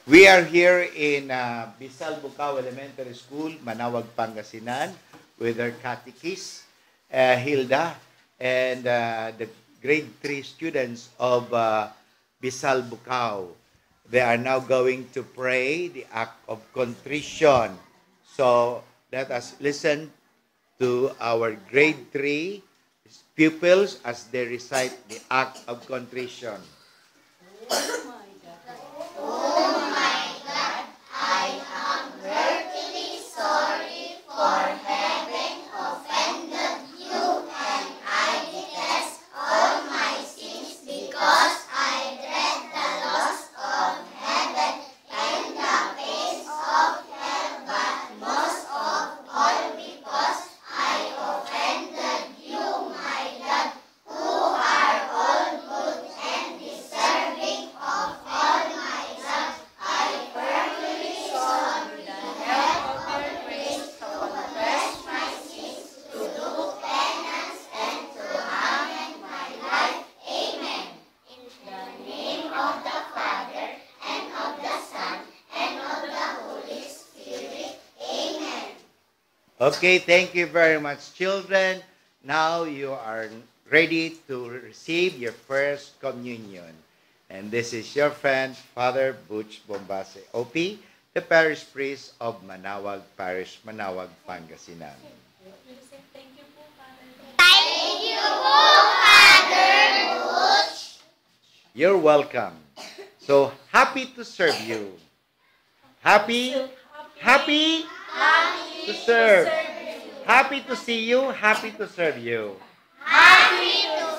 We are here in Bisal Bukaw Elementary School, Manawag, Pangasinan, with our catechist, Hilda, and the grade 3 students of Bisal Bukaw. They are now going to pray the act of contrition. So let us listen to our grade 3 pupils as they recite the act of contrition. Okay, thank you very much, children. Now you are ready to receive your first communion. And this is your friend, Father Butch Bombase, OP, the parish priest of Manawag Parish, Manawag, Pangasinan. Thank you po, Father. Thank you po, Father Butch. You're welcome. So, happy to serve you. Happy to serve. Happy to see you. Happy to serve you. Happy to